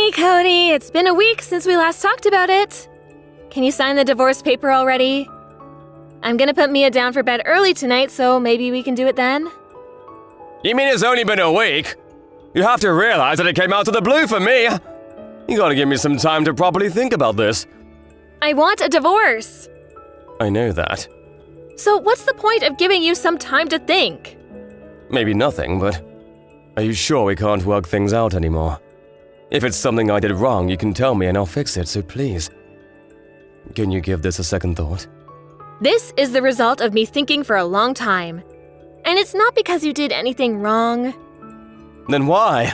Hey, Cody, it's been a week since we last talked about it. Can you sign the divorce paper already? I'm gonna put Mia down for bed early tonight, so maybe we can do it then? You mean it's only been a week? You have to realize that it came out of the blue for me. You gotta give me some time to properly think about this. I want a divorce. I know that. So what's the point of giving you some time to think? Maybe nothing, but are you sure we can't work things out anymore? If it's something I did wrong, you can tell me and I'll fix it, so please. Can you give this a second thought? This is the result of me thinking for a long time. And it's not because you did anything wrong. Then why?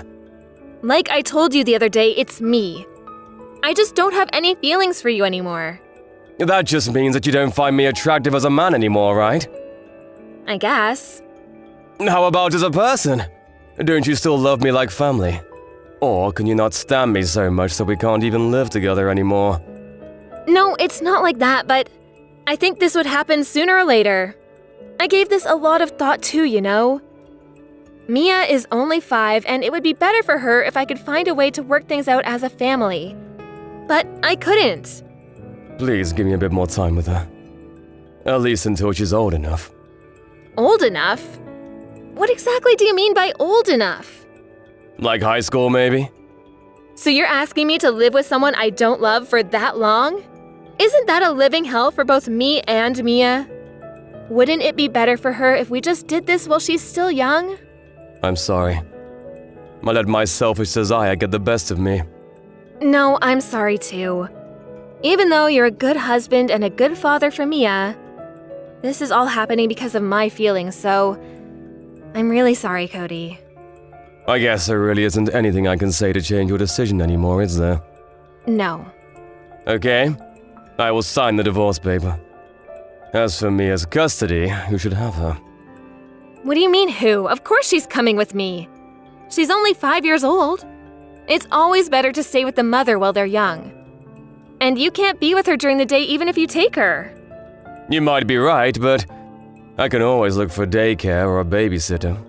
Like I told you the other day, it's me. I just don't have any feelings for you anymore. That just means that you don't find me attractive as a man anymore, right? I guess. How about as a person? Don't you still love me like family? Or can you not stand me so much that we can't even live together anymore? No, it's not like that, but I think this would happen sooner or later. I gave this a lot of thought too, you know? Mia is only 5, and it would be better for her if I could find a way to work things out as a family. But I couldn't. Please give me a bit more time with her. At least until she's old enough. Old enough? What exactly do you mean by old enough? Like high school, maybe? So you're asking me to live with someone I don't love for that long? Isn't that a living hell for both me and Mia? Wouldn't it be better for her if we just did this while she's still young? I'm sorry. I let my selfish desire get the best of me. No, I'm sorry too. Even though you're a good husband and a good father for Mia, this is all happening because of my feelings, so I'm really sorry, Cody. I guess there really isn't anything I can say to change your decision anymore, is there? No. Okay, I will sign the divorce paper. As for Mia's custody, who should have her? What do you mean who? Of course she's coming with me. She's only 5 years old. It's always better to stay with the mother while they're young. And you can't be with her during the day even if you take her. You might be right, but I can always look for daycare or a babysitter.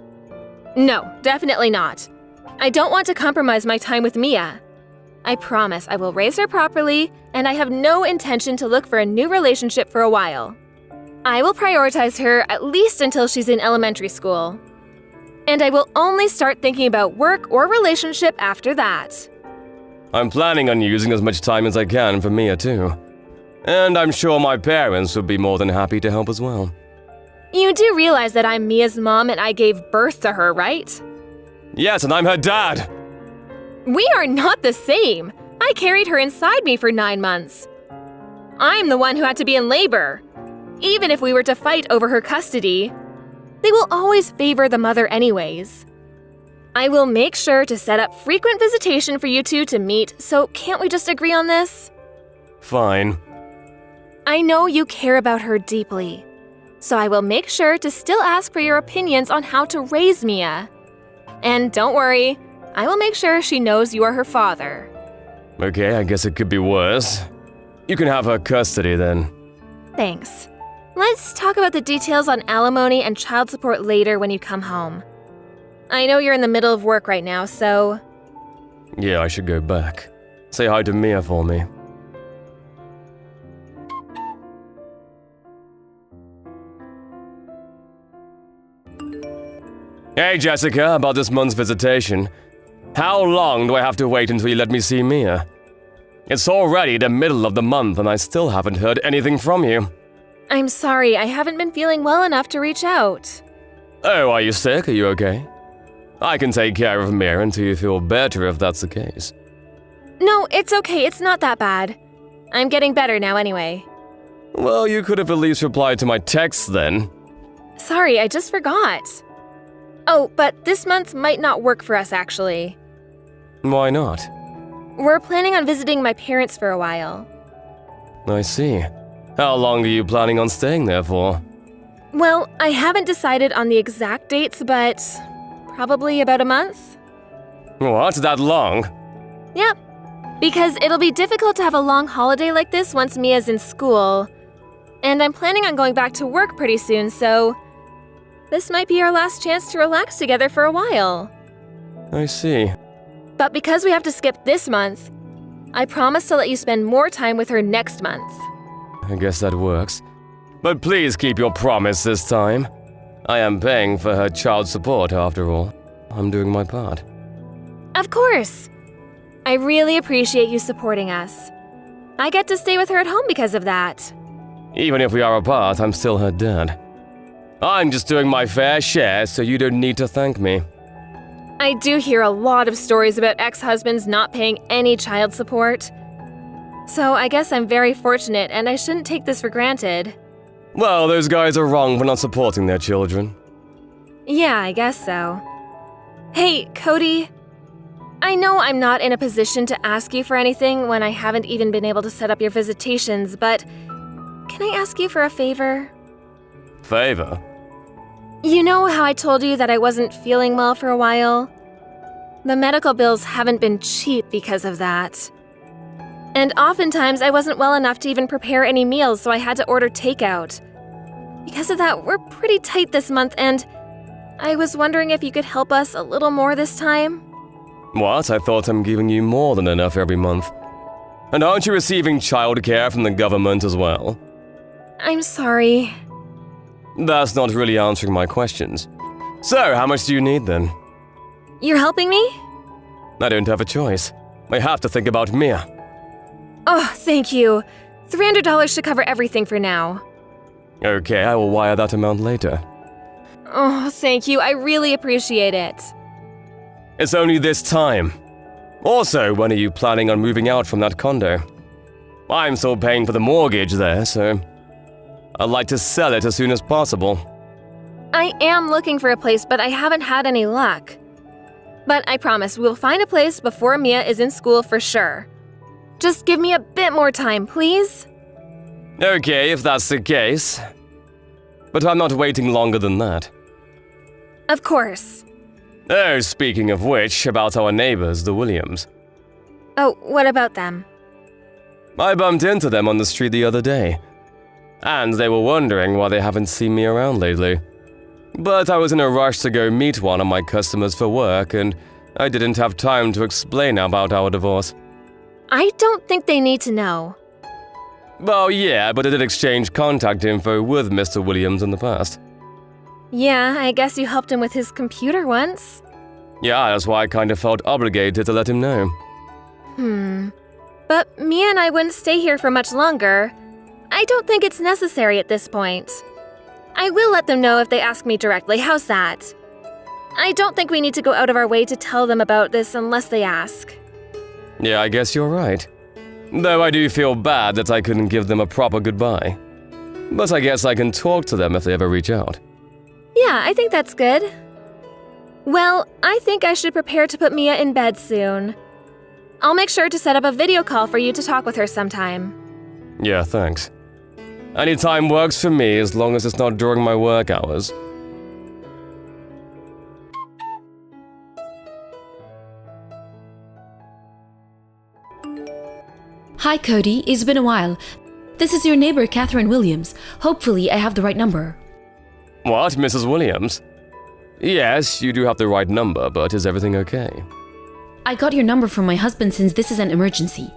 No, definitely not. I don't want to compromise my time with Mia. I promise I will raise her properly, and I have no intention to look for a new relationship for a while. I will prioritize her at least until she's in elementary school. And I will only start thinking about work or relationship after that. I'm planning on using as much time as I can for Mia too. And I'm sure my parents would be more than happy to help as well. You do realize that I'm Mia's mom and I gave birth to her, right? Yes, and I'm her dad! We are not the same. I carried her inside me for 9 months. I'm the one who had to be in labor. Even if we were to fight over her custody, they will always favor the mother anyways. I will make sure to set up frequent visitation for you two to meet, so can't we just agree on this? Fine. I know you care about her deeply, so I will make sure to still ask for your opinions on how to raise Mia. And don't worry, I will make sure she knows you are her father. Okay, I guess it could be worse. You can have her custody then. Thanks. Let's talk about the details on alimony and child support later when you come home. I know you're in the middle of work right now, so... Yeah, I should go back. Say hi to Mia for me. Hey Jessica, about this month's visitation. How long do I have to wait until you let me see Mia? It's already the middle of the month and I still haven't heard anything from you. I'm sorry, I haven't been feeling well enough to reach out. Oh, are you sick? Are you okay? I can take care of Mia until you feel better if that's the case. No, it's okay, it's not that bad. I'm getting better now anyway. Well, you could have at least replied to my texts then. Sorry, I just forgot. Oh, but this month might not work for us actually. Why not? We're planning on visiting my parents for a while. I see. How long are you planning on staying there for? Well, I haven't decided on the exact dates, but probably about a month. What? That long? Yep. Because it'll be difficult to have a long holiday like this once Mia's in school. And I'm planning on going back to work pretty soon, so this might be our last chance to relax together for a while. I see. But because we have to skip this month, I promise to let you spend more time with her next month. I guess that works. But please keep your promise this time. I am paying for her child support after all. I'm doing my part. Of course! I really appreciate you supporting us. I get to stay with her at home because of that. Even if we are apart, I'm still her dad. I'm just doing my fair share, so you don't need to thank me. I do hear a lot of stories about ex-husbands not paying any child support. So I guess I'm very fortunate and I shouldn't take this for granted. Well, those guys are wrong for not supporting their children. Yeah, I guess so. Hey, Cody. I know I'm not in a position to ask you for anything when I haven't even been able to set up your visitations, but can I ask you for a favor? Favor? You know how I told you that I wasn't feeling well for a while? The medical bills haven't been cheap because of that. And oftentimes I wasn't well enough to even prepare any meals, so I had to order takeout. Because of that, we're pretty tight this month, and I was wondering if you could help us a little more this time? What? I thought I'm giving you more than enough every month. And aren't you receiving childcare from the government as well? I'm sorry. That's not really answering my questions. So, how much do you need then? You're helping me? I don't have a choice. I have to think about Mia. Oh, thank you. $300 should cover everything for now. Okay, I will wire that amount later. Oh, thank you. I really appreciate it. It's only this time. Also, when are you planning on moving out from that condo? I'm still paying for the mortgage there, so I'd like to sell it as soon as possible. I am looking for a place, but I haven't had any luck. But I promise we'll find a place before Mia is in school for sure. Just give me a bit more time, please. Okay, if that's the case. But I'm not waiting longer than that. Of course. Oh, speaking of which, about our neighbors, the Williams. Oh, what about them? I bumped into them on the street the other day. And they were wondering why they haven't seen me around lately. But I was in a rush to go meet one of my customers for work, and I didn't have time to explain about our divorce. I don't think they need to know. Well, yeah, but I did exchange contact info with Mr. Williams in the past. Yeah, I guess you helped him with his computer once. Yeah, that's why I kind of felt obligated to let him know. But Mia and I wouldn't stay here for much longer. I don't think it's necessary at this point. I will let them know if they ask me directly. How's that? I don't think we need to go out of our way to tell them about this unless they ask. Yeah, I guess you're right. Though I do feel bad that I couldn't give them a proper goodbye. But I guess I can talk to them if they ever reach out. Yeah, I think that's good. Well, I think I should prepare to put Mia in bed soon. I'll make sure to set up a video call for you to talk with her sometime. Yeah, thanks. Any time works for me as long as it's not during my work hours. Hi Cody, it's been a while. This is your neighbor Catherine Williams. Hopefully I have the right number. What, Mrs. Williams? Yes, you do have the right number, but is everything okay? I got your number from my husband since this is an emergency.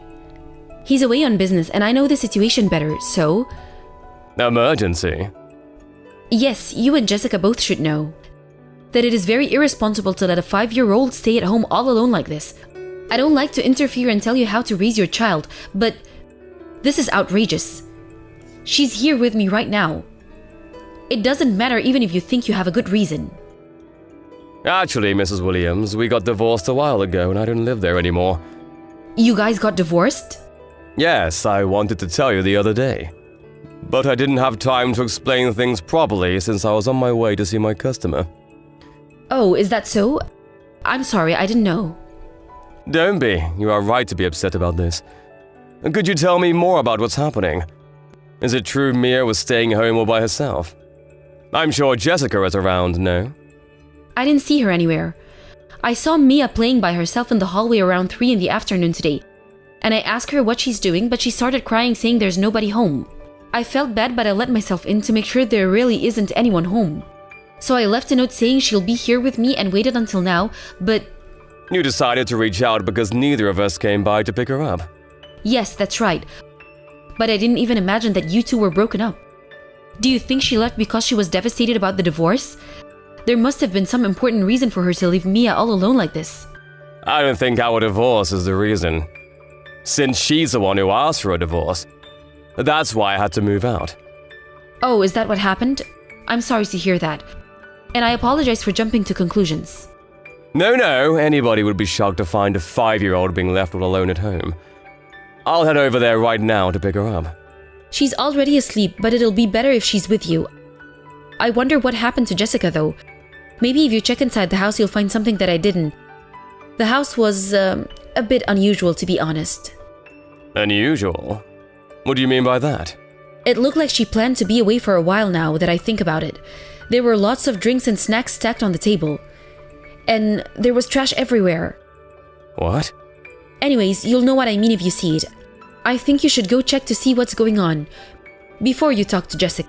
He's away on business and I know the situation better, so… Emergency? Yes, you and Jessica both should know that it is very irresponsible to let a 5-year-old stay at home all alone like this. I don't like to interfere and tell you how to raise your child, but this is outrageous. She's here with me right now. It doesn't matter even if you think you have a good reason. Actually, Mrs. Williams, we got divorced a while ago and I don't live there anymore. You guys got divorced? Yes, I wanted to tell you the other day. But I didn't have time to explain things properly since I was on my way to see my customer. Oh, is that so? I'm sorry, I didn't know. Don't be. You are right to be upset about this. Could you tell me more about what's happening? Is it true Mia was staying home all by herself? I'm sure Jessica is around, no? I didn't see her anywhere. I saw Mia playing by herself in the hallway around 3 in the afternoon today. And I asked her what she's doing, but she started crying saying there's nobody home. I felt bad, but I let myself in to make sure there really isn't anyone home. So I left a note saying she'll be here with me and waited until now, but… You decided to reach out because neither of us came by to pick her up. Yes, that's right. But I didn't even imagine that you two were broken up. Do you think she left because she was devastated about the divorce? There must have been some important reason for her to leave Mia all alone like this. I don't think our divorce is the reason. Since she's the one who asked for a divorce. That's why I had to move out. Oh, is that what happened? I'm sorry to hear that. And I apologize for jumping to conclusions. No, anybody would be shocked to find a 5-year-old being left all alone at home. I'll head over there right now to pick her up. She's already asleep, but it'll be better if she's with you. I wonder what happened to Jessica, though. Maybe if you check inside the house, you'll find something that I didn't. The house was, a bit unusual, to be honest. Unusual? What do you mean by that? It looked like she planned to be away for a while now that I think about it. There were lots of drinks and snacks stacked on the table. And there was trash everywhere. What? Anyways, you'll know what I mean if you see it. I think you should go check to see what's going on before you talk to Jessica.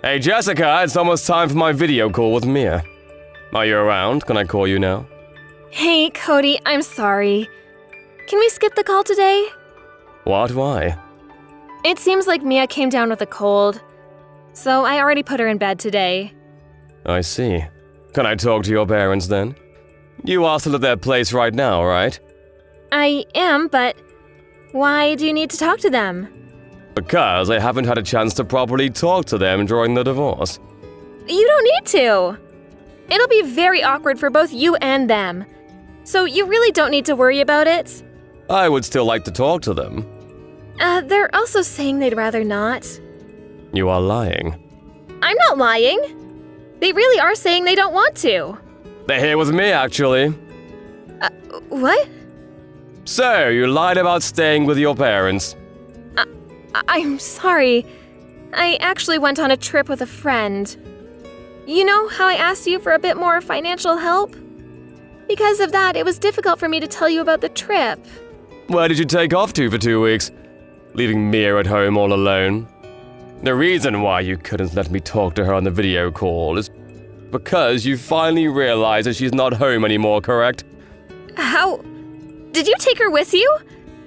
Hey Jessica, it's almost time for my video call with Mia. Are you around? Can I call you now? Hey, Cody, I'm sorry. Can we skip the call today? What? Why? It seems like Mia came down with a cold, so I already put her in bed today. I see. Can I talk to your parents then? You are still at their place right now, right? I am, but why do you need to talk to them? Because I haven't had a chance to properly talk to them during the divorce. You don't need to. It'll be very awkward for both you and them. So you really don't need to worry about it. I would still like to talk to them. They're also saying they'd rather not. You are lying. I'm not lying. They really are saying they don't want to. They're here with me, actually. What? So, you lied about staying with your parents. I'm sorry. I actually went on a trip with a friend. You know how I asked you for a bit more financial help? Because of that, it was difficult for me to tell you about the trip. Where did you take off to for 2 weeks? Leaving Mia at home all alone? The reason why you couldn't let me talk to her on the video call is because you finally realized that she's not home anymore, correct? How? Did you take her with you?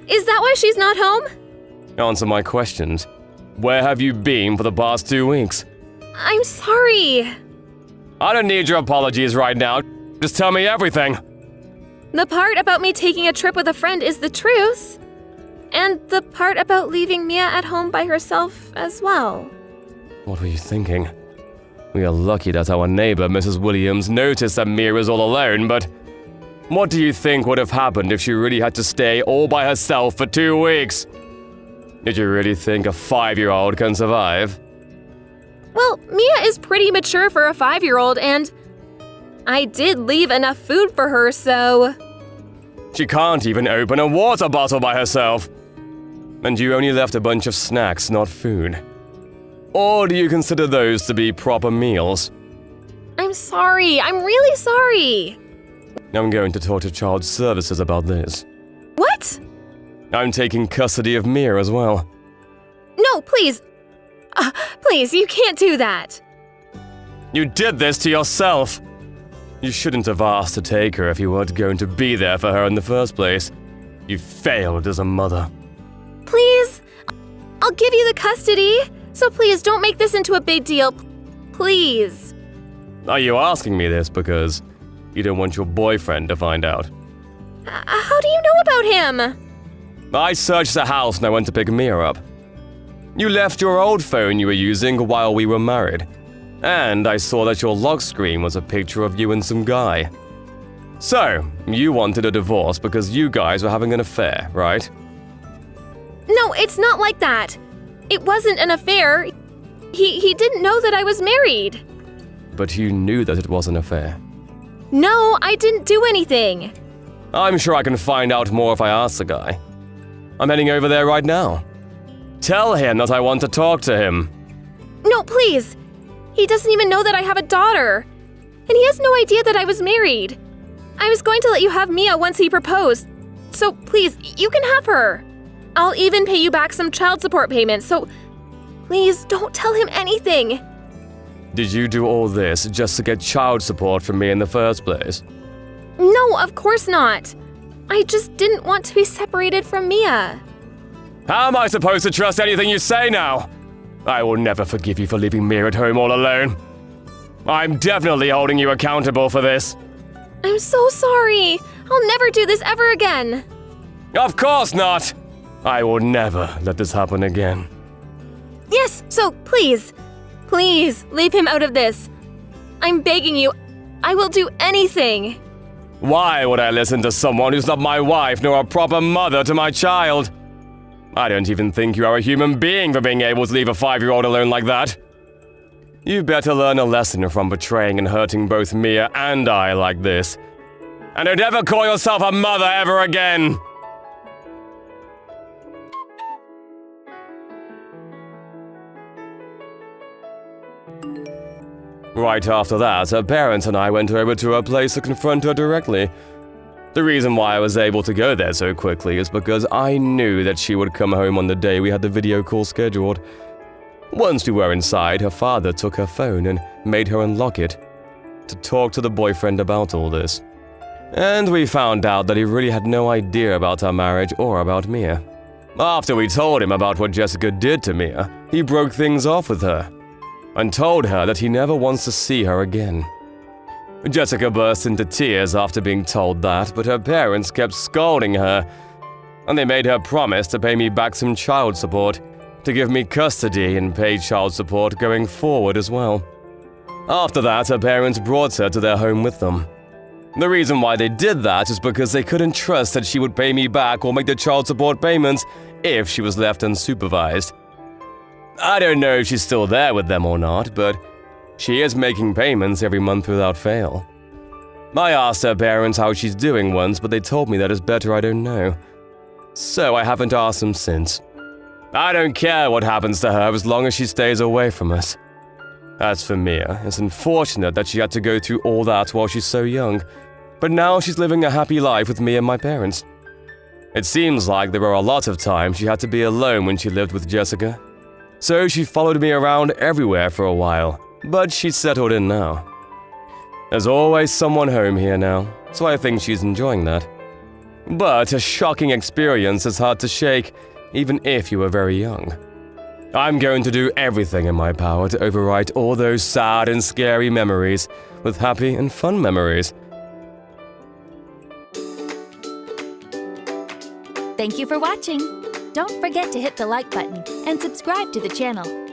Is that why she's not home? Answer my questions. Where have you been for the past 2 weeks? I'm sorry. I don't need your apologies right now. Just tell me everything. The part about me taking a trip with a friend is the truth. And the part about leaving Mia at home by herself as well. What were you thinking? We are lucky that our neighbor, Mrs. Williams, noticed that Mia is all alone, but what do you think would have happened if she really had to stay all by herself for 2 weeks? Did you really think a 5-year-old can survive? Well, Mia is pretty mature for a 5-year-old, and I did leave enough food for her, so... She can't even open a water bottle by herself. And you only left a bunch of snacks, not food. Or do you consider those to be proper meals? I'm sorry. I'm really sorry. I'm going to talk to Child Services about this. What? I'm taking custody of Mia as well. No, please. Please, you can't do that. You did this to yourself. You shouldn't have asked to take her if you weren't going to be there for her in the first place. You failed as a mother. Please, I'll give you the custody. So please don't make this into a big deal. Please. Are you asking me this because you don't want your boyfriend to find out? How do you know about him? I searched the house and I went to pick Mia up. You left your old phone you were using while we were married. And I saw that your lock screen was a picture of you and some guy. So, you wanted a divorce because you guys were having an affair, right? No, it's not like that. It wasn't an affair. He didn't know that I was married. But you knew that it was an affair. No, I didn't do anything. I'm sure I can find out more if I ask the guy. I'm heading over there right now. Tell him that I want to talk to him. No, please. He doesn't even know that I have a daughter. And he has no idea that I was married. I was going to let you have Mia once he proposed. So please, you can have her. I'll even pay you back some child support payments, so Please don't tell him anything. Did you do all this just to get child support from me in the first place? No, of course not. I just didn't want to be separated from Mia. How am I supposed to trust anything you say now? I will never forgive you for leaving Mia at home all alone. I'm definitely holding you accountable for this. I'm so sorry. I'll never do this ever again. Of course not! I will never let this happen again. Yes, so please, leave him out of this. I'm begging you. I will do anything. Why would I listen to someone who's not my wife nor a proper mother to my child? I don't even think you are a human being for being able to leave a 5-year-old alone like that. You better learn a lesson from betraying and hurting both Mia and I like this. And don't ever call yourself a mother ever again! Right after that, her parents and I went over to her place to confront her directly. The reason why I was able to go there so quickly is because I knew that she would come home on the day we had the video call scheduled. Once we were inside, her father took her phone and made her unlock it to talk to the boyfriend about all this. And we found out that he really had no idea about our marriage or about Mia. After we told him about what Jessica did to Mia, he broke things off with her and told her that he never wants to see her again. Jessica burst into tears after being told that, but her parents kept scolding her, and they made her promise to pay me back some child support, to give me custody and paid child support going forward as well. After that, her parents brought her to their home with them. The reason why they did that is because they couldn't trust that she would pay me back or make the child support payments if she was left unsupervised. I don't know if she's still there with them or not, but she is making payments every month without fail. I asked her parents how she's doing once, but they told me that it's better I don't know. So I haven't asked them since. I don't care what happens to her as long as she stays away from us. As for Mia, it's unfortunate that she had to go through all that while she's so young, but now she's living a happy life with me and my parents. It seems like there were a lot of times she had to be alone when she lived with Jessica. So she followed me around everywhere for a while, but she's settled in now. There's always someone home here now, so I think she's enjoying that. But a shocking experience is hard to shake, even if you were very young. I'm going to do everything in my power to overwrite all those sad and scary memories with happy and fun memories. Thank you for watching. Don't forget to hit the like button and subscribe to the channel.